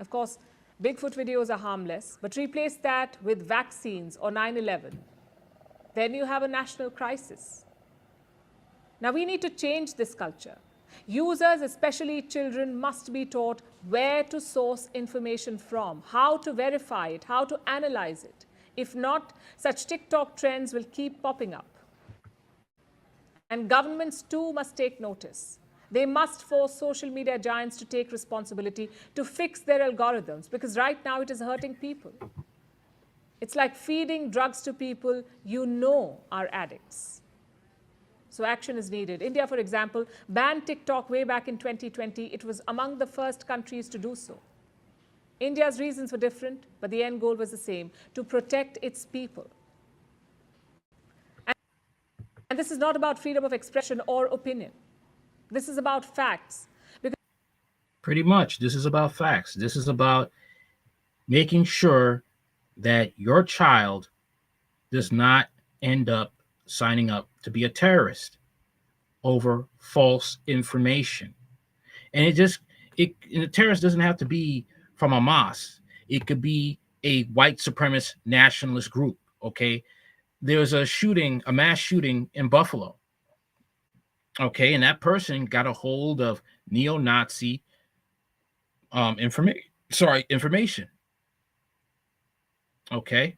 Of course, Bigfoot videos are harmless, but replace that with vaccines or 9/11. Then you have a national crisis. Now we need to change this culture. Users, especially children, must be taught where to source information from, how to verify it, how to analyze it. If not, such TikTok trends will keep popping up. And governments too must take notice. They must force social media giants to take responsibility to fix their algorithms, because right now it is hurting people. It's like feeding drugs to people you know are addicts. So action is needed. India, for example, banned TikTok way back in 2020. It was among the first countries to do so. India's reasons were different, but the end goal was the same: to protect its people. And this is not about freedom of expression or opinion. This is about facts. Pretty much, this is about facts. This is about making sure that your child does not end up signing up to be a terrorist over false information. And the terrorist doesn't have to be from Hamas. It could be a white supremacist nationalist group, okay? There was a mass shooting in Buffalo, okay? And that person got a hold of neo-Nazi information, okay?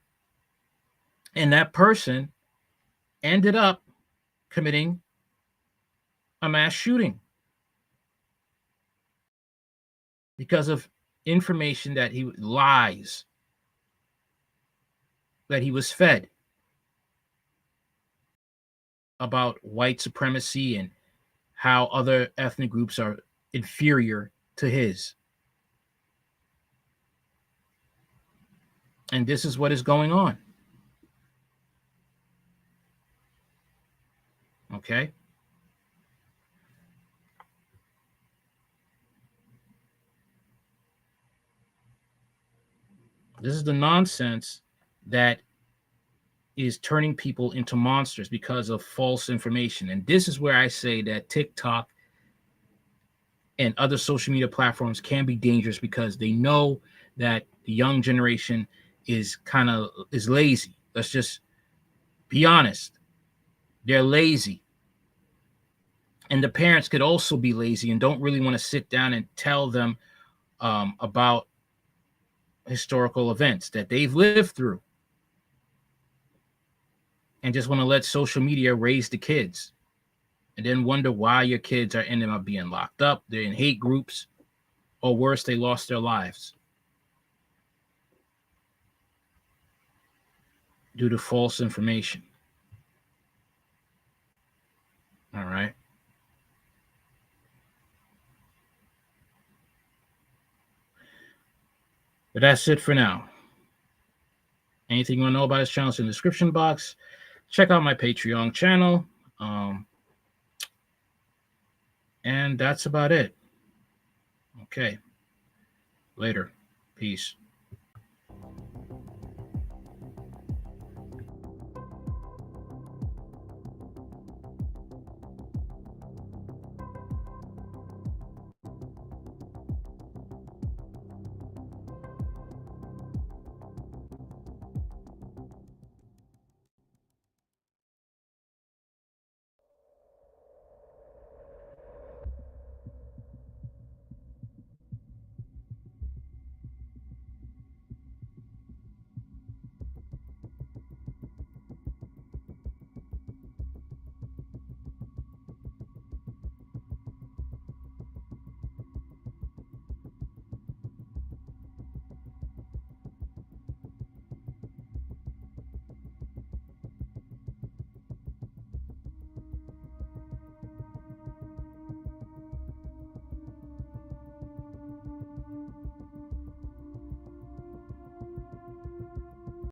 And that person ended up committing a mass shooting because of information lies that he was fed about white supremacy and how other ethnic groups are inferior to his. And this is what is going on. Okay? This is the nonsense that is turning people into monsters because of false information. And this is where I say that TikTok and other social media platforms can be dangerous, because they know that the young generation is lazy. Let's just be honest. They're lazy. And the parents could also be lazy and don't really want to sit down and tell them about historical events that they've lived through, and just want to let social media raise the kids, and then wonder why your kids are ending up being locked up, they're in hate groups, or worse, they lost their lives due to false information. All right. But that's it for now. Anything you want to know about this channel is in the description box. Check out my Patreon channel. And that's about it. Okay. Later. Peace.